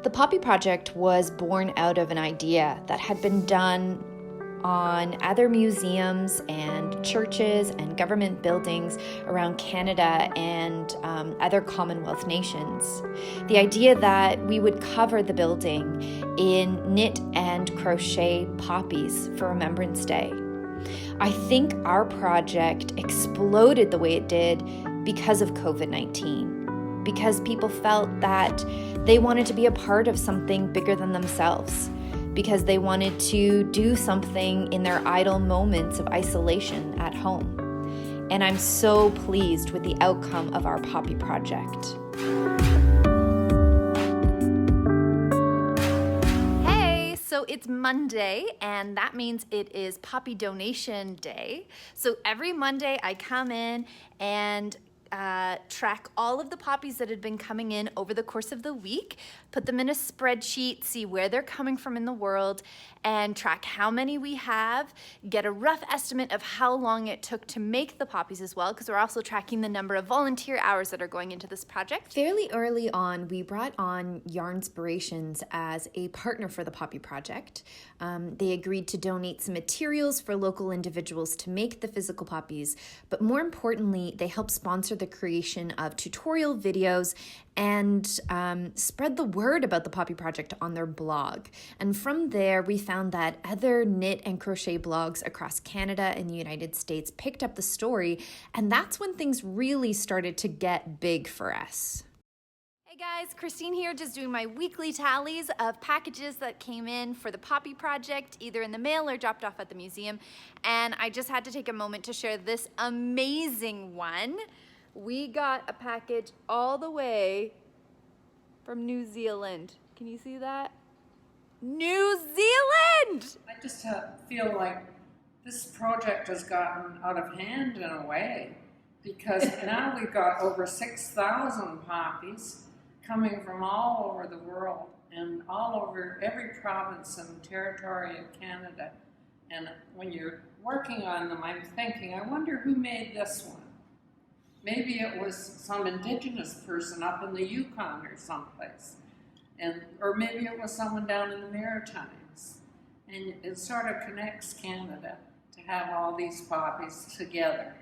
The Poppy Project was born out of an idea that had been done on other museums and churches and government buildings around Canada and other Commonwealth nations. The idea that we would cover the building in knit and crochet poppies for Remembrance Day. I think our project exploded the way it did because of COVID-19, because people felt that they wanted to be a part of something bigger than themselves, because they wanted to do something in their idle moments of isolation at home. And I'm so pleased with the outcome of our Poppy Project. Hey, so it's Monday, and that means it is Poppy Donation Day. So every Monday I come in and track all of the poppies that had been coming in over the course of the week, put them in a spreadsheet, see where they're coming from in the world, and track how many we have, get a rough estimate of how long it took to make the poppies as well, because we're also tracking the number of volunteer hours that are going into this project. Fairly early on, we brought on Yarnspirations as a partner for the Poppy Project. They agreed to donate some materials for local individuals to make the physical poppies, but more importantly, they helped sponsor the creation of tutorial videos and spread the word about the Poppy Project on their blog. And from there, we found that other knit and crochet blogs across Canada and the United States picked up the story, and that's when things really started to get big for us. Hey guys, Christine here, just doing my weekly tallies of packages that came in for the Poppy Project, either in the mail or dropped off at the museum. And I just had to take a moment to share this amazing one. We got a package all the way from New Zealand. Can you see that? New Zealand! I just feel like this project has gotten out of hand in a way, because now we've got over 6,000 poppies coming from all over the world and all over every province and territory of Canada. And when you're working on them, I'm thinking, I wonder who made this one. Maybe it was some Indigenous person up in the Yukon or someplace, or maybe it was someone down in the Maritimes. And it sort of connects Canada to have all these poppies together.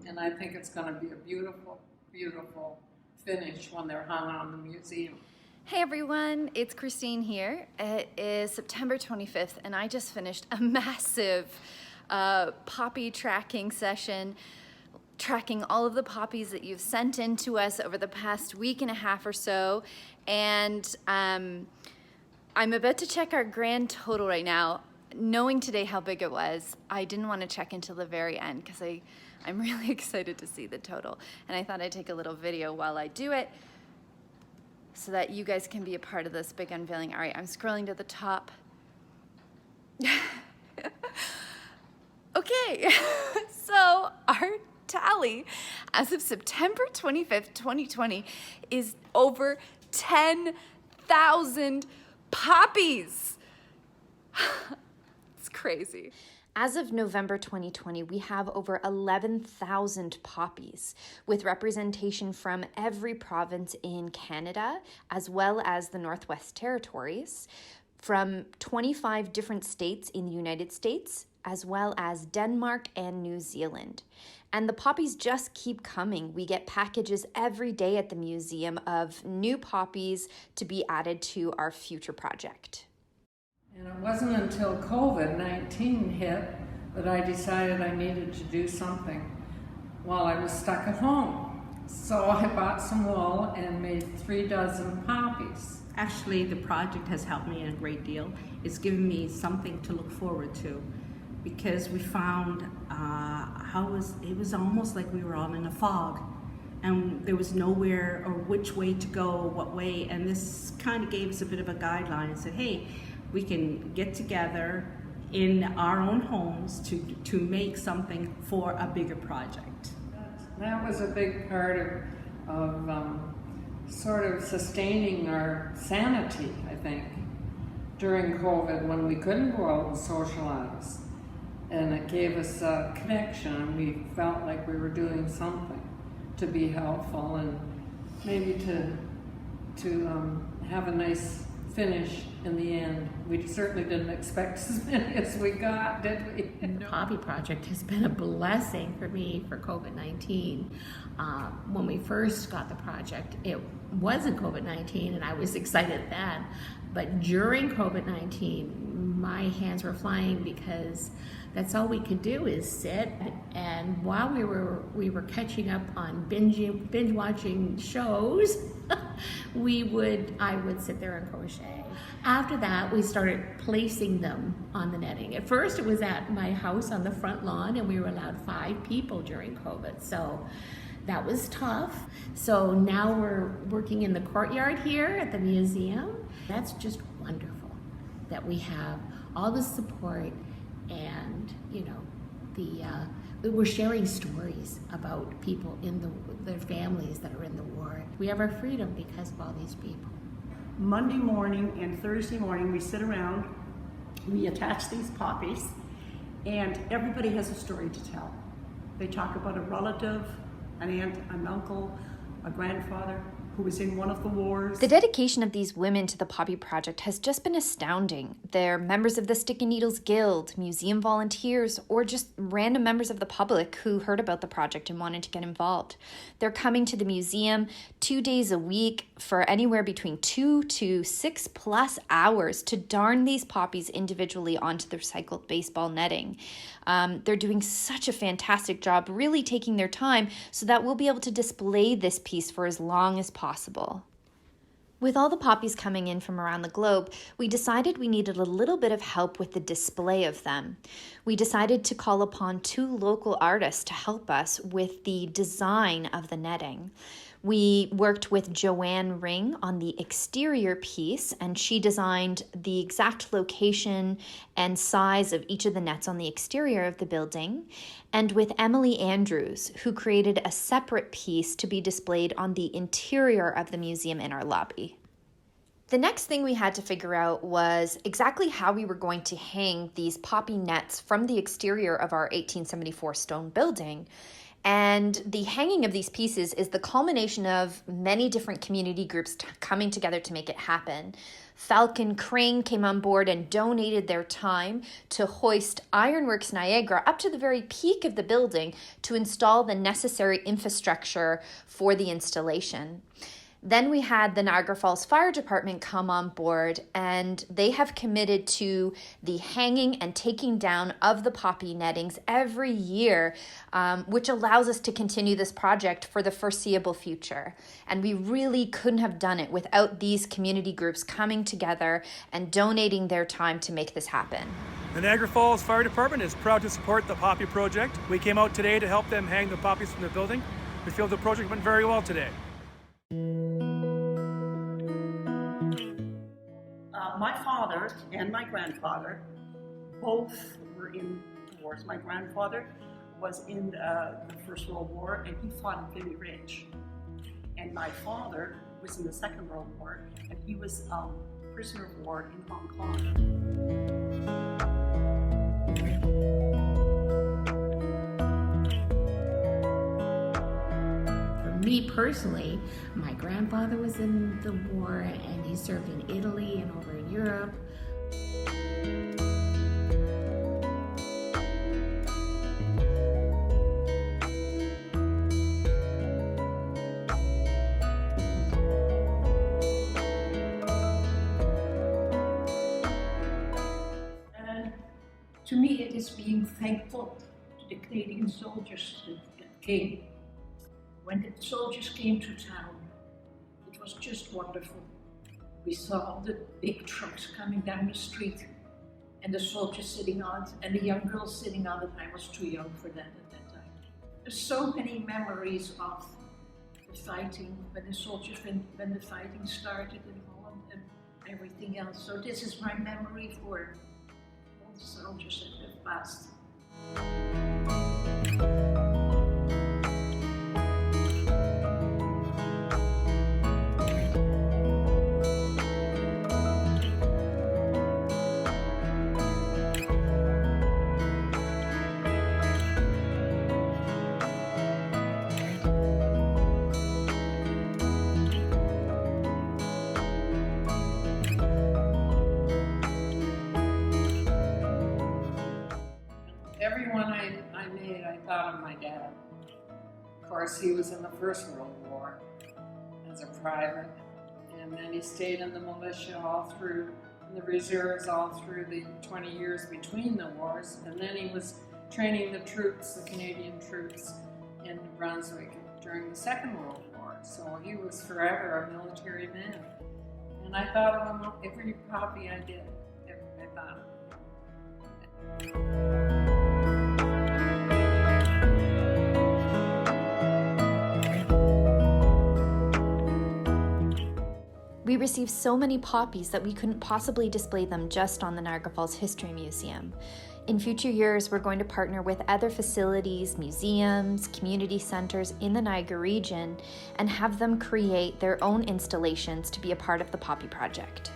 And I think it's going to be a beautiful, beautiful finish when they're hung on the museum. Hey everyone, it's Christine here. It is September 25th, and I just finished a massive poppy tracking session, tracking all of the poppies that you've sent in to us over the past week and a half or so. And I'm about to check our grand total right now. Knowing today how big it was, I didn't want to check until the very end because I'm really excited to see the total. And I thought I'd take a little video while I do it so that you guys can be a part of this big unveiling. All right, I'm scrolling to the top. Okay, so our tally as of September 25th, 2020 is over 10,000 poppies. It's crazy. As of November 2020, we have over 11,000 poppies with representation from every province in Canada, as well as the Northwest Territories, from 25 different states in the United States, as well as Denmark and New Zealand. And the poppies just keep coming. We get packages every day at the museum of new poppies to be added to our future project. And it wasn't until COVID-19 hit that I decided I needed to do something while I was stuck at home. So I bought some wool and made 3 dozen poppies. Actually, the project has helped me a great deal. It's given me something to look forward to, because we found it was almost like we were all in a fog, and there was nowhere or which way to go, what way, and this kind of gave us a bit of a guideline and said, hey, we can get together in our own homes to make something for a bigger project. That was a big part of sort of sustaining our sanity, I think, during COVID when we couldn't go out and socialize. And it gave us a connection, and we felt like we were doing something to be helpful and maybe to have a nice finish in the end. We certainly didn't expect as many as we got, did we? The Poppy Project has been a blessing for me for COVID-19. When we first got the project, it wasn't COVID-19 and I was excited then. But during COVID-19, my hands were flying because that's all we could do is sit. And while we were catching up on binge watching shows, I would sit there and crochet. After that, we started placing them on the netting. At first, it was at my house on the front lawn, and we were allowed 5 people during COVID. So that was tough. So now we're working in the courtyard here at the museum. That's just wonderful that we have all the support and, we're sharing stories about people in their families that are in the war. We have our freedom because of all these people. Monday morning and Thursday morning, we sit around, we attach these poppies, and everybody has a story to tell. They talk about a relative, an aunt, an uncle, a grandfather who was in one of the wars. The dedication of these women to the Poppy Project has just been astounding. They're members of the Sticky Needles Guild, museum volunteers, or just random members of the public who heard about the project and wanted to get involved. They're coming to the museum 2 days a week for anywhere between 2 to 6+ hours to darn these poppies individually onto the recycled baseball netting. They're doing such a fantastic job, really taking their time so that we'll be able to display this piece for as long as possible. With all the poppies coming in from around the globe, we decided we needed a little bit of help with the display of them. We decided to call upon 2 local artists to help us with the design of the netting. We worked with Joanne Ring on the exterior piece, and she designed the exact location and size of each of the nets on the exterior of the building, and with Emily Andrews, who created a separate piece to be displayed on the interior of the museum in our lobby. The next thing we had to figure out was exactly how we were going to hang these poppy nets from the exterior of our 1874 stone building. And the hanging of these pieces is the culmination of many different community groups coming together to make it happen. Falcon Crane came on board and donated their time to hoist Ironworks Niagara up to the very peak of the building to install the necessary infrastructure for the installation. Then we had the Niagara Falls Fire Department come on board, and they have committed to the hanging and taking down of the poppy nettings every year, which allows us to continue this project for the foreseeable future. And we really couldn't have done it without these community groups coming together and donating their time to make this happen. The Niagara Falls Fire Department is proud to support the Poppy Project. We came out today to help them hang the poppies from the building. We feel the project went very well today. My father and my grandfather both were in wars. My grandfather was in the First World War, and he fought in Vimy Ridge. And my father was in the Second World War, and he was a prisoner of war in Hong Kong. Me personally, my grandfather was in the war and he served in Italy and over in Europe. To me, it is being thankful to the Canadian soldiers that came. When the soldiers came to town, it was just wonderful. We saw the big trucks coming down the street and the soldiers sitting on it and the young girls sitting on it. I was too young for that at that time. There's so many memories of the fighting, when the soldiers, when the fighting started in Holland and everything else. So this is my memory for all the soldiers that have passed. I thought of my dad. Of course, he was in the First World War as a private, and then he stayed in the militia all through, in the reserves all through the 20 years between the wars, and then he was training the troops, the Canadian troops in New Brunswick during the Second World War. So he was forever a military man. And I thought of him every poppy I did. I thought of him. We received so many poppies that we couldn't possibly display them just on the Niagara Falls History Museum. In future years, we're going to partner with other facilities, museums, community centers in the Niagara region and have them create their own installations to be a part of the Poppy Project.